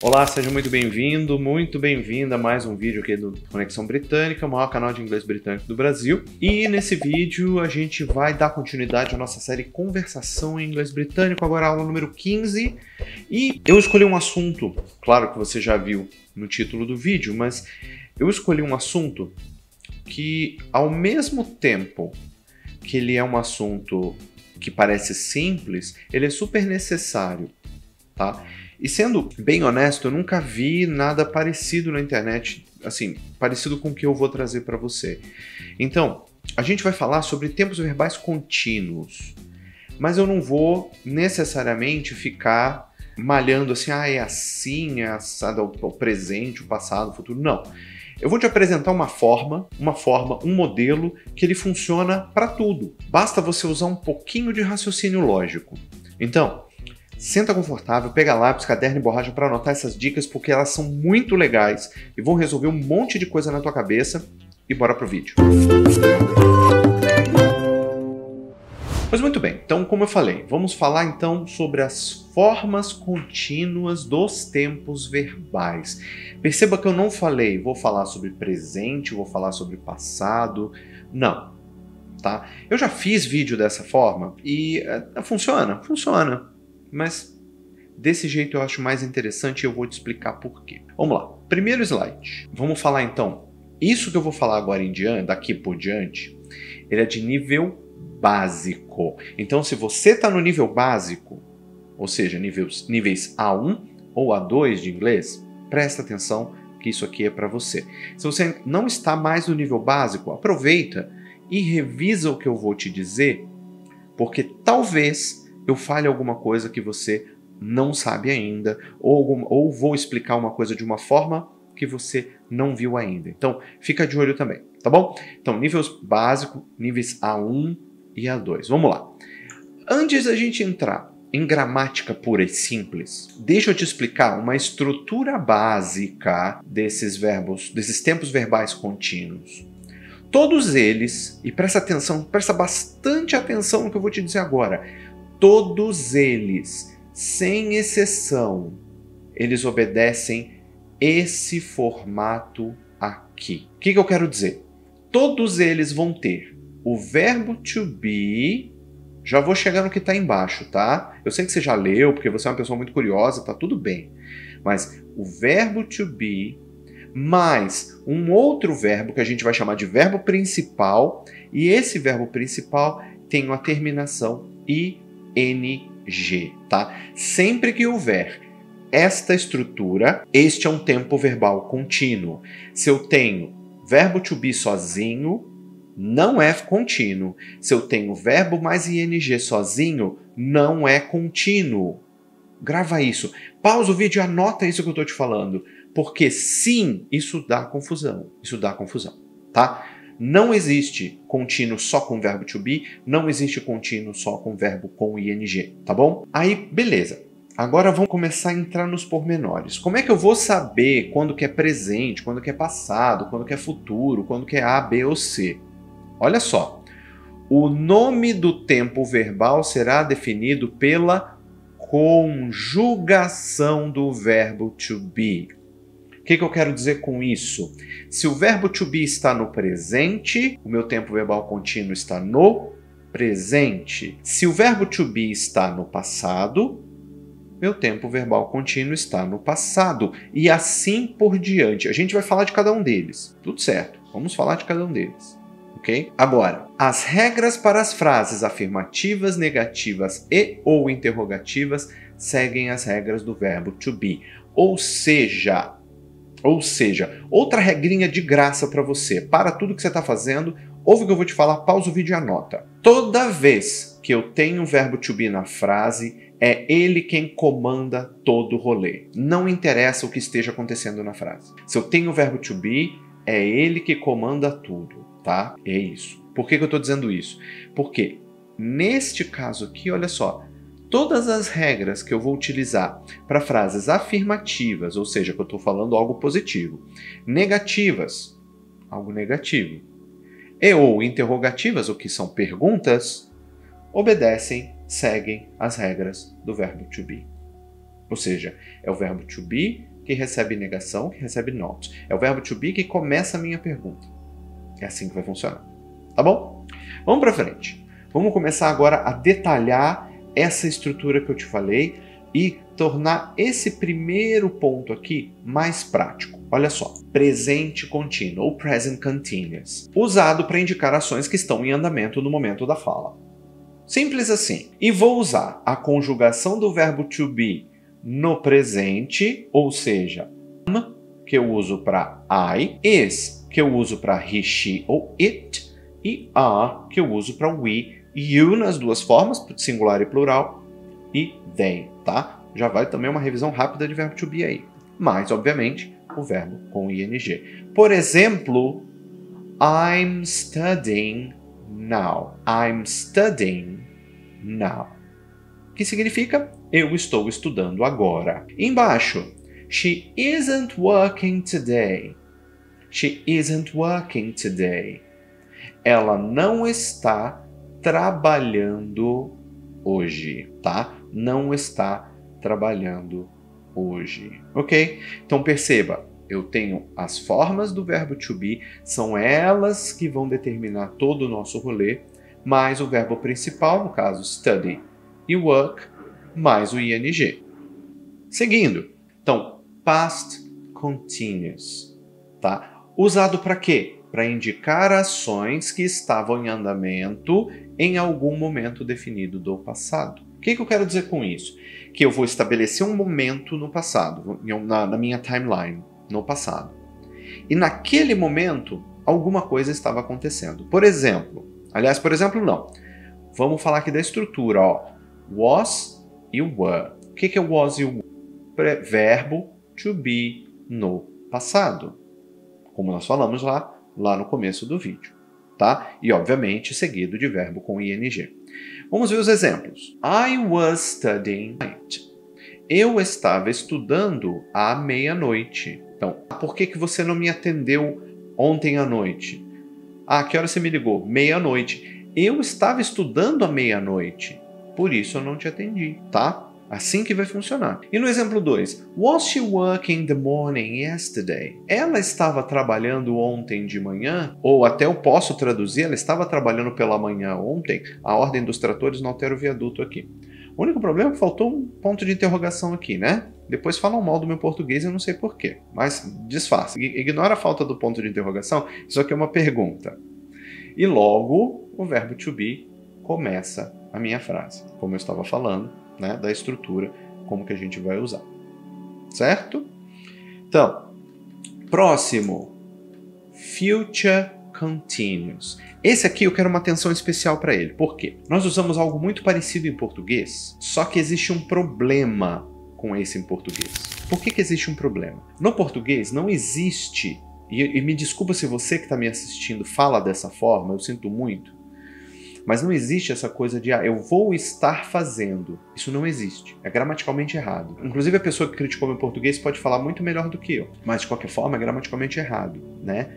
Olá, seja muito bem-vindo, muito bem-vinda a mais um vídeo aqui do Conexão Britânica, o maior canal de inglês britânico do Brasil. E nesse vídeo a gente vai dar continuidade à nossa série Conversação em Inglês Britânico, agora a aula número 15. E eu escolhi um assunto, claro que você já viu no título do vídeo, mas eu escolhi um assunto que, ao mesmo tempo que ele é um assunto que parece simples, ele é super necessário, tá? E sendo bem honesto, eu nunca vi nada parecido na internet, assim, parecido com o que eu vou trazer para você. Então, a gente vai falar sobre tempos verbais contínuos, mas eu não vou necessariamente ficar malhando assim, é assim, é assado, o presente, o passado, o futuro. Não. Eu vou te apresentar uma forma, um modelo que ele funciona para tudo. Basta você usar um pouquinho de raciocínio lógico. Então, senta confortável, pega lápis, caderno e borracha para anotar essas dicas porque elas são muito legais e vão resolver um monte de coisa na tua cabeça e bora pro vídeo. Pois muito bem, então como eu falei, vamos falar então sobre as formas contínuas dos tempos verbais. Perceba que eu não falei, vou falar sobre presente, vou falar sobre passado, não, tá? Eu já fiz vídeo dessa forma e funciona. Mas desse jeito eu acho mais interessante e eu vou te explicar por quê. Vamos lá. Primeiro slide. Vamos falar então. Isso que eu vou falar agora em diante, daqui por diante, ele é de nível básico. Então, se você está no nível básico, ou seja, níveis A1 ou A2 de inglês, presta atenção que isso aqui é para você. Se você não está mais no nível básico, aproveita e revisa o que eu vou te dizer, porque talvez eu fale alguma coisa que você não sabe ainda, ou vou explicar uma coisa de uma forma que você não viu ainda. Então, fica de olho também, tá bom? Então, níveis básicos, níveis A1 e A2. Vamos lá. Antes da gente entrar em gramática pura e simples, deixa eu te explicar uma estrutura básica desses verbos, desses tempos verbais contínuos. Todos eles, e presta atenção, presta bastante atenção no que eu vou te dizer agora, todos eles, sem exceção, eles obedecem esse formato aqui. O que eu quero dizer? Todos eles vão ter o verbo to be, já vou chegar no que está embaixo, tá? Eu sei que você já leu, porque você é uma pessoa muito curiosa, tá tudo bem. Mas o verbo to be, mais um outro verbo que a gente vai chamar de verbo principal, e esse verbo principal tem uma terminação ing, tá? Sempre que houver esta estrutura, este é um tempo verbal contínuo. Se eu tenho verbo to be sozinho, não é contínuo. Se eu tenho verbo mais ing sozinho, não é contínuo. Grava isso. Pausa o vídeo e anota isso que eu estou te falando. Porque sim, isso dá confusão. Tá? Não existe contínuo só com verbo to be, não existe contínuo só com verbo com ing, tá bom? Aí, beleza. Agora vamos começar a entrar nos pormenores. Como é que eu vou saber quando que é presente, quando que é passado, quando que é futuro, quando que é A, B ou C? Olha só. O nome do tempo verbal será definido pela conjugação do verbo to be. O que eu quero dizer com isso? Se o verbo to be está no presente, o meu tempo verbal contínuo está no presente. Se o verbo to be está no passado, meu tempo verbal contínuo está no passado. E assim por diante. A gente vai falar de cada um deles. Tudo certo. Vamos falar de cada um deles. Ok? Agora, as regras para as frases afirmativas, negativas e ou interrogativas seguem as regras do verbo to be. Ou seja, outra regrinha de graça para você. Para tudo que você está fazendo, ouve o que eu vou te falar, pausa o vídeo e anota. Toda vez que eu tenho o verbo to be na frase, é ele quem comanda todo o rolê. Não interessa o que esteja acontecendo na frase. Se eu tenho o verbo to be, é ele que comanda tudo, tá? É isso. Por que eu estou dizendo isso? Porque neste caso aqui, olha só, todas as regras que eu vou utilizar para frases afirmativas, ou seja, que eu estou falando algo positivo, negativas, algo negativo, e ou interrogativas, o que são perguntas, obedecem, seguem as regras do verbo to be. Ou seja, é o verbo to be que recebe negação, que recebe not. É o verbo to be que começa a minha pergunta. É assim que vai funcionar. Tá bom? Vamos para frente. Vamos começar agora a detalhar essa estrutura que eu te falei e tornar esse primeiro ponto aqui mais prático. Olha só, presente contínuo ou present continuous, usado para indicar ações que estão em andamento no momento da fala. Simples assim. E vou usar a conjugação do verbo to be no presente, ou seja, am, que eu uso para I, is, que eu uso para he, she ou it, e are, que eu uso para we, you nas duas formas, singular e plural, e they, tá? Já vai também uma revisão rápida de verbo to be aí. Mas, obviamente, o verbo com ing. Por exemplo, I'm studying now. I'm studying now. Que significa eu estou estudando agora. Embaixo, she isn't working today. She isn't working today. Ela não está trabalhando hoje, tá? Não está trabalhando hoje, ok? Então perceba, eu tenho as formas do verbo to be, são elas que vão determinar todo o nosso rolê, mais o verbo principal, no caso study e work, mais o ing. Seguindo, então, past continuous, tá? Usado para quê? Para indicar ações que estavam em andamento em algum momento definido do passado. O que eu quero dizer com isso? Que eu vou estabelecer um momento no passado, na minha timeline, no passado. E naquele momento, alguma coisa estava acontecendo. Por exemplo, não. Vamos falar aqui da estrutura, ó. Was e were. O que é was e were? Verbo to be no passado. Como nós falamos lá no começo do vídeo, tá? E, obviamente, seguido de verbo com ing. Vamos ver os exemplos. I was studying night. Eu estava estudando à meia-noite. Então, por que você não me atendeu ontem à noite? Ah, que hora você me ligou? Meia-noite. Eu estava estudando à meia-noite. Por isso eu não te atendi, tá? Assim que vai funcionar. E no exemplo 2, was she working the morning yesterday? Ela estava trabalhando ontem de manhã? Ou até eu posso traduzir, ela estava trabalhando pela manhã ontem? A ordem dos tratores não altera o viaduto aqui. O único problema é que faltou um ponto de interrogação aqui, né? Depois falam mal do meu português, eu não sei porquê. Mas disfarça. Ignora a falta do ponto de interrogação, isso aqui é uma pergunta. E logo, o verbo to be começa a minha frase. Como eu estava falando, né, da estrutura, como que a gente vai usar. Certo? Então, próximo. Future continuous. Esse aqui eu quero uma atenção especial para ele. Por quê? Nós usamos algo muito parecido em português, só que existe um problema com esse em português. Por que existe um problema? No português não existe, e me desculpa se você que está me assistindo fala dessa forma, eu sinto muito, mas não existe essa coisa de, eu vou estar fazendo. Isso não existe. É gramaticalmente errado. Inclusive, a pessoa que criticou meu português pode falar muito melhor do que eu. Mas, de qualquer forma, é gramaticalmente errado, né?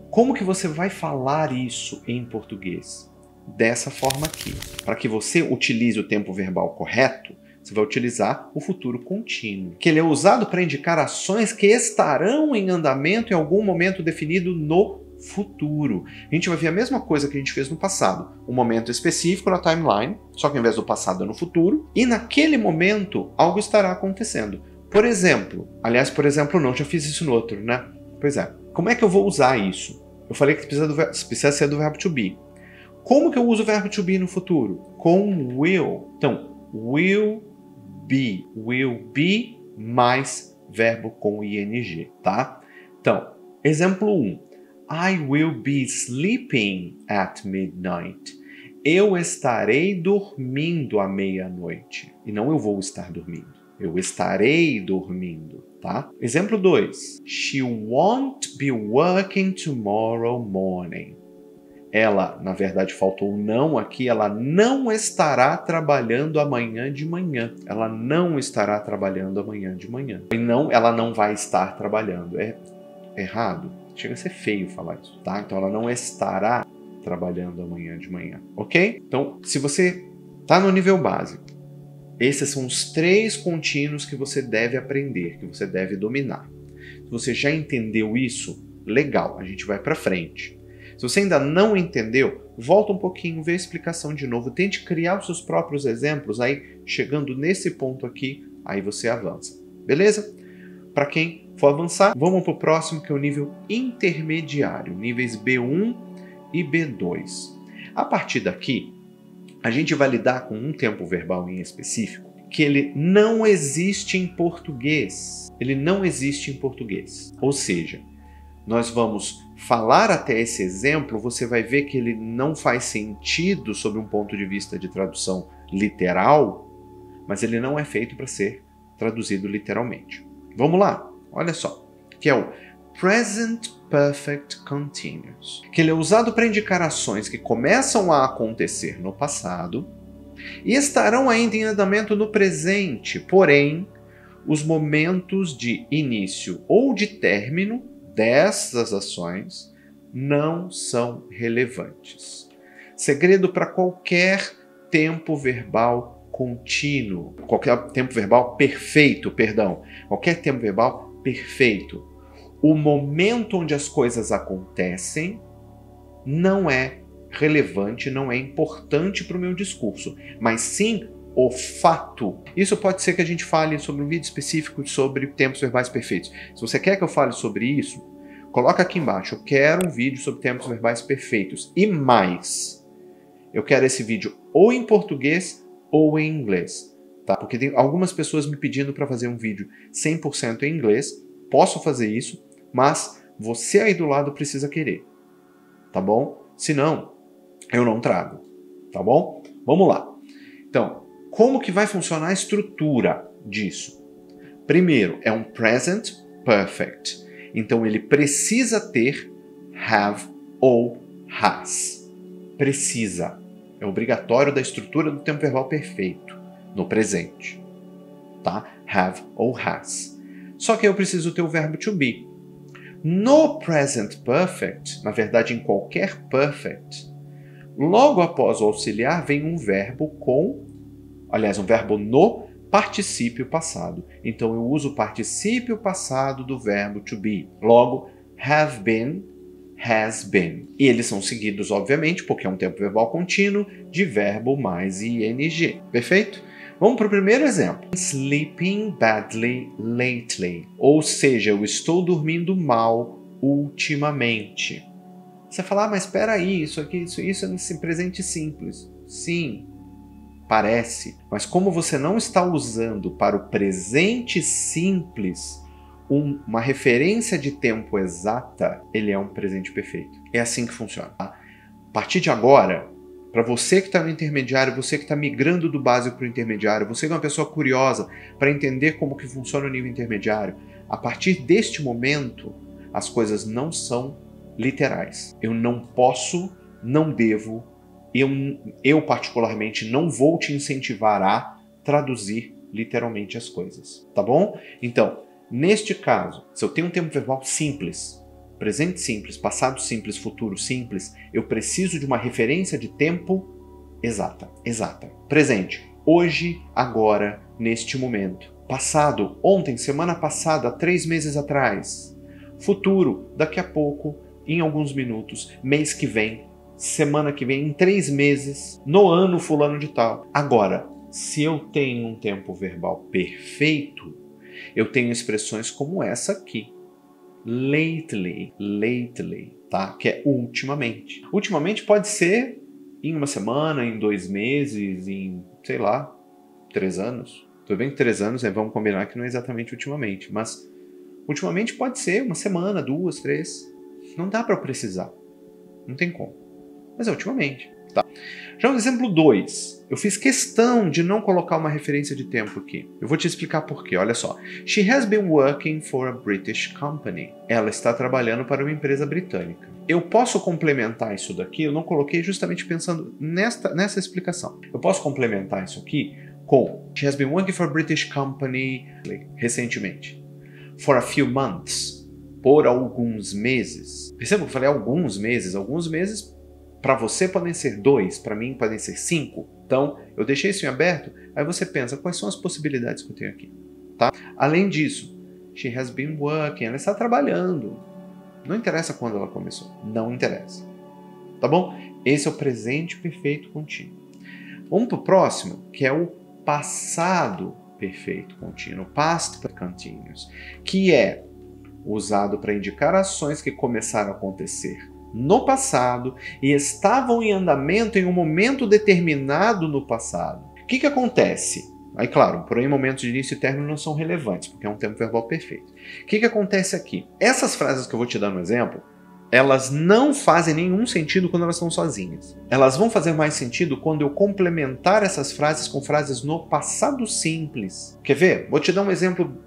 Como que você vai falar isso em português? Dessa forma aqui. Para que você utilize o tempo verbal correto, você vai utilizar o futuro contínuo, que ele é usado para indicar ações que estarão em andamento em algum momento definido no futuro. A gente vai ver a mesma coisa que a gente fez no passado. Um momento específico na timeline, só que ao invés do passado é no futuro, e naquele momento algo estará acontecendo. Por exemplo não, já fiz isso no outro, né? Pois é. Como é que eu vou usar isso? Eu falei que precisa ser do verbo to be. Como que eu uso o verbo to be no futuro? Com will. Então, will be mais verbo com ing, tá? Então, exemplo 1. I will be sleeping at midnight. Eu estarei dormindo à meia-noite. E não eu vou estar dormindo. Eu estarei dormindo, tá? Exemplo 2. She won't be working tomorrow morning. Ela, na verdade, faltou não aqui, ela não estará trabalhando amanhã de manhã. Ela não estará trabalhando amanhã de manhã. E não, ela não vai estar trabalhando. É errado. Chega a ser feio falar isso, tá? Então ela não estará trabalhando amanhã de manhã, ok? Então, se você tá no nível básico, Esses são os 3 contínuos que você deve aprender, que você deve dominar. Se você já entendeu isso, legal, a gente vai para frente. Se você ainda não entendeu, volta um pouquinho, vê a explicação de novo, tente criar os seus próprios exemplos, aí chegando nesse ponto aqui, aí você avança. Beleza? Para quem for avançar, vamos para o próximo, que é o nível intermediário, níveis B1 e B2. A partir daqui, a gente vai lidar com um tempo verbal em específico, que ele não existe em português. Ele não existe em português. Ou seja, nós vamos falar até esse exemplo, você vai ver que ele não faz sentido sob um ponto de vista de tradução literal, mas ele não é feito para ser traduzido literalmente. Vamos lá, olha só, que é o Present Perfect Continuous, que ele é usado para indicar ações que começam a acontecer no passado e estarão ainda em andamento no presente, porém, os momentos de início ou de término dessas ações não são relevantes. Segredo para qualquer tempo verbal contínuo, qualquer tempo verbal perfeito, qualquer tempo verbal perfeito. O momento onde as coisas acontecem não é relevante, não é importante para o meu discurso, mas sim o fato. Isso pode ser que a gente fale sobre um vídeo específico sobre tempos verbais perfeitos. Se você quer que eu fale sobre isso, coloca aqui embaixo, eu quero um vídeo sobre tempos verbais perfeitos. E mais, eu quero esse vídeo ou em português ou em inglês, tá? Porque tem algumas pessoas me pedindo para fazer um vídeo 100% em inglês. Posso fazer isso, mas você aí do lado precisa querer, tá bom? Senão, eu não trago, tá bom? Vamos lá. Então, como que vai funcionar a estrutura disso? Primeiro, é um present perfect. Então, ele precisa ter have ou has. Precisa. É obrigatório da estrutura do tempo verbal perfeito, no presente. Tá? Have ou has. Só que eu preciso ter o verbo to be. No present perfect, na verdade em qualquer perfect, logo após o auxiliar vem um verbo um verbo no particípio passado. Então eu uso o particípio passado do verbo to be. Logo, have been, has been. E eles são seguidos, obviamente, porque é um tempo verbal contínuo, de verbo mais ing. Perfeito? Vamos para o primeiro exemplo. Sleeping badly lately. Ou seja, eu estou dormindo mal ultimamente. Você fala, mas espera aí, isso é nesse presente simples. Sim, parece. Mas como você não está usando para o presente simples uma referência de tempo exata, ele é um presente perfeito. É assim que funciona. Tá? A partir de agora, para você que está no intermediário, você que está migrando do básico para o intermediário, você que é uma pessoa curiosa para entender como que funciona o nível intermediário, a partir deste momento, as coisas não são literais. Eu não posso, não devo, eu particularmente não vou te incentivar a traduzir literalmente as coisas, tá bom? Então, neste caso, se eu tenho um tempo verbal simples, presente simples, passado simples, futuro simples, eu preciso de uma referência de tempo exata. Presente, hoje, agora, neste momento. Passado, ontem, semana passada, 3 meses atrás. Futuro, daqui a pouco, em alguns minutos, mês que vem, semana que vem, em 3 meses, no ano fulano de tal. Agora, se eu tenho um tempo verbal perfeito, eu tenho expressões como essa aqui. Lately, tá? Que é ultimamente. Ultimamente pode ser em uma semana, em 2 meses, em, 3 anos. Tudo bem que 3 anos, vamos combinar que não é exatamente ultimamente, mas ultimamente pode ser uma semana, 2, 3. Não dá para precisar. Não tem como. Mas é ultimamente. Tá. Já o exemplo 2. Eu fiz questão de não colocar uma referência de tempo aqui. Eu vou te explicar por quê. Olha só. She has been working for a British company. Ela está trabalhando para uma empresa britânica. Eu posso complementar isso daqui, eu não coloquei justamente pensando nessa explicação. Eu posso complementar isso aqui com She has been working for a British company recentemente. For a few months. Por alguns meses. Perceba que eu falei alguns meses. Alguns meses Para você podem ser 2, para mim podem ser 5. Então, eu deixei isso em aberto, aí você pensa, quais são as possibilidades que eu tenho aqui? Tá? Além disso, she has been working, ela está trabalhando. Não interessa quando ela começou, não interessa. Tá bom? Esse é o presente perfeito contínuo. Vamos para o próximo, que é o passado perfeito contínuo, past continuous, que é usado para indicar ações que começaram a acontecer no passado e estavam em andamento em um momento determinado no passado. O que acontece? Aí, claro, porém, momentos de início e término não são relevantes, porque é um tempo verbal perfeito. O que acontece aqui? Essas frases que eu vou te dar no exemplo, elas não fazem nenhum sentido quando elas estão sozinhas. Elas vão fazer mais sentido quando eu complementar essas frases com frases no passado simples. Quer ver? Vou te dar um exemplo,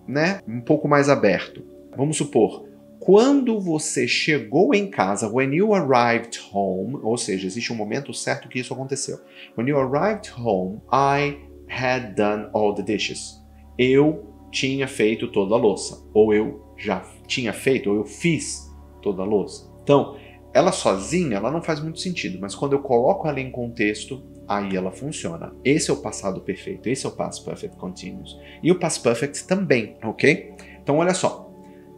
né, um pouco mais aberto. Vamos supor, quando você chegou em casa, when you arrived home, ou seja, existe um momento certo que isso aconteceu. When you arrived home, I had done all the dishes. Eu tinha feito toda a louça. Ou eu já tinha feito, ou eu fiz toda a louça. Então, ela sozinha, ela não faz muito sentido, mas quando eu coloco ela em contexto, aí ela funciona. Esse é o passado perfeito, esse é o past perfect continuous. E o past perfect também, ok? Então, olha só.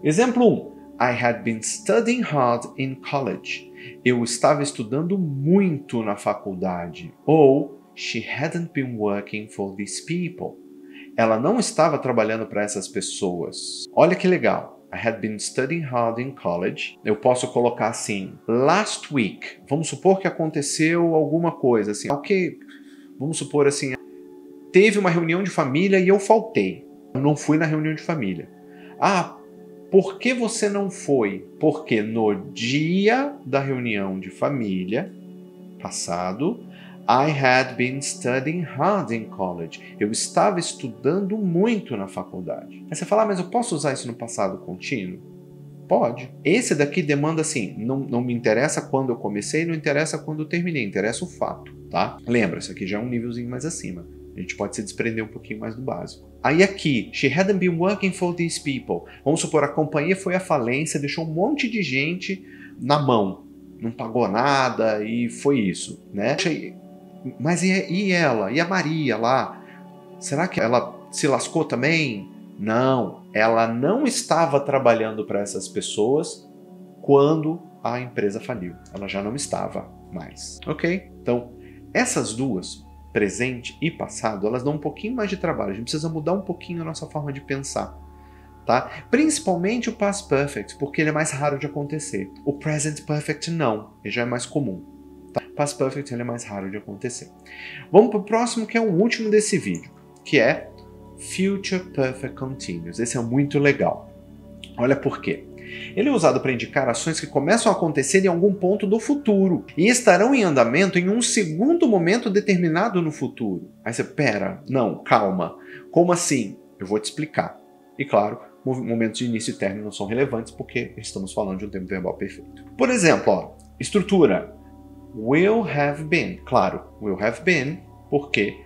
Exemplo 1. I had been studying hard in college. Eu estava estudando muito na faculdade. Ou, she hadn't been working for these people. Ela não estava trabalhando para essas pessoas. Olha que legal. I had been studying hard in college. Eu posso colocar assim, last week. Vamos supor que aconteceu alguma coisa assim. Ok, vamos supor assim, teve uma reunião de família e eu faltei. Eu não fui na reunião de família. Ah, por que você não foi? Porque no dia da reunião de família, passado, I had been studying hard in college. Eu estava estudando muito na faculdade. Aí você fala, mas eu posso usar isso no passado contínuo? Pode. Esse daqui demanda assim, não me interessa quando eu comecei, não interessa quando eu terminei, interessa o fato, tá? Lembra, isso aqui já é um nívelzinho mais acima. A gente pode se desprender um pouquinho mais do básico. Aí aqui, she hadn't been working for these people. Vamos supor, a companhia foi à falência, deixou um monte de gente na mão. Não pagou nada e foi isso, né? Mas e ela? E a Maria lá? Será que ela se lascou também? Não, ela não estava trabalhando para essas pessoas quando a empresa faliu. Ela já não estava mais. Ok? Então, essas duas, presente e passado, elas dão um pouquinho mais de trabalho. A gente precisa mudar um pouquinho a nossa forma de pensar. Tá? Principalmente o past perfect, porque ele é mais raro de acontecer. O present perfect não, ele já é mais comum. Tá? Past perfect ele é mais raro de acontecer. Vamos para o próximo, que é o último desse vídeo, que é Future Perfect Continuous. Esse é muito legal. Olha por quê. Ele é usado para indicar ações que começam a acontecer em algum ponto do futuro e estarão em andamento em um segundo momento determinado no futuro. Aí você, pera, não, calma. Como assim? Eu vou te explicar. E claro, momentos de início e término não são relevantes porque estamos falando de um tempo verbal perfeito. Por exemplo, ó, estrutura. Will have been. Claro, will have been, porque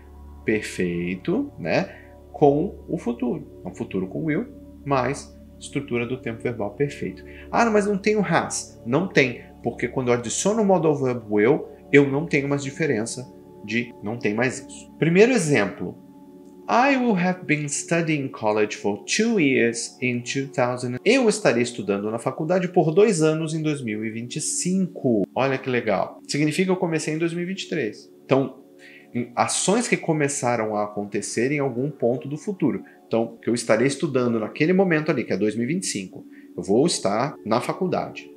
perfeito, né? Com o futuro. É um futuro com will, mais estrutura do tempo verbal perfeito. Ah, mas não tem o has. Não tem, porque quando eu adiciono o modal verb will, eu não tenho mais diferença de não tem mais isso. Primeiro exemplo. I will have been studying college for 2 years in 2000. Eu estarei estudando na faculdade por 2 anos em 2025. Olha que legal. Significa que eu comecei em 2023. Então, ações que começaram a acontecer em algum ponto do futuro. Então, que eu estarei estudando naquele momento ali, que é 2025. Eu vou estar na faculdade.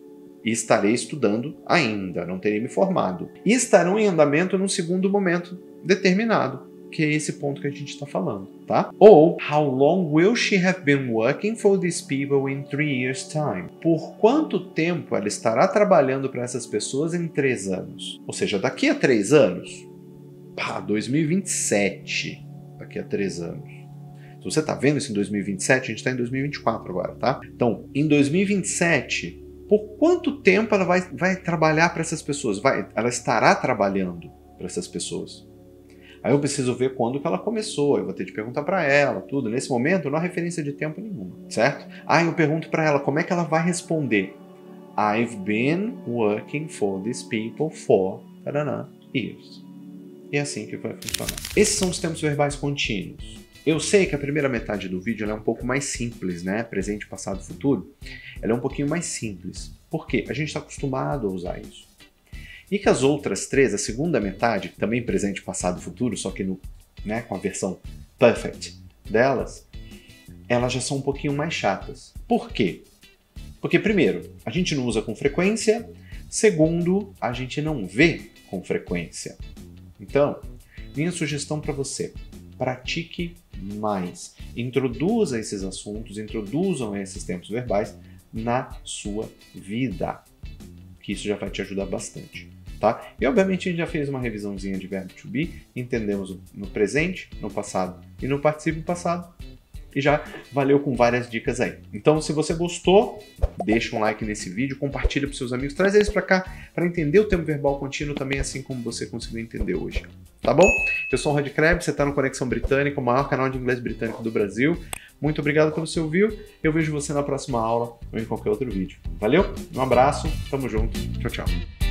E estarei estudando ainda, não terei me formado. E estarão em andamento num segundo momento determinado, que é esse ponto que a gente está falando, tá? Ou, how long will she have been working for these people in 3 years' time? Por quanto tempo ela estará trabalhando para essas pessoas em 3 anos? Ou seja, daqui a 3 anos, 2027, daqui a 3 anos. Se você está vendo isso em 2027, a gente está em 2024 agora, tá? Então, em 2027, por quanto tempo ela vai trabalhar para essas pessoas? Ela estará trabalhando para essas pessoas. Aí eu preciso ver quando que ela começou, eu vou ter que perguntar para ela, tudo. Nesse momento, não há referência de tempo nenhuma, certo? Aí eu pergunto para ela como é que ela vai responder. I've been working for these people for years. E é assim que vai funcionar. Esses são os tempos verbais contínuos. Eu sei que a primeira metade do vídeo ela é um pouco mais simples, né? Presente, passado, futuro. Ela é um pouquinho mais simples. Por quê? A gente está acostumado a usar isso. E que as outras três, a segunda metade, também presente, passado e futuro, só que com a versão perfect delas, elas já são um pouquinho mais chatas. Por quê? Porque, primeiro, a gente não usa com frequência. Segundo, a gente não vê com frequência. Então, minha sugestão para você, pratique mais. Introduza esses assuntos, introduzam esses tempos verbais na sua vida, que isso já vai te ajudar bastante. Tá? E obviamente a gente já fez uma revisãozinha de verbo to be, entendemos no presente, no passado e no particípio passado, e já valeu com várias dicas aí. Então, se você gostou, deixa um like nesse vídeo, compartilha para seus amigos, traz eles para cá para entender o tempo verbal contínuo também, assim como você conseguiu entender hoje. Tá bom? Eu sou o Rod Krebs, você está no Conexão Britânica, o maior canal de inglês britânico do Brasil. Muito obrigado pelo seu viu. Eu vejo você na próxima aula ou em qualquer outro vídeo. Valeu? Um abraço, tamo junto. Tchau, tchau.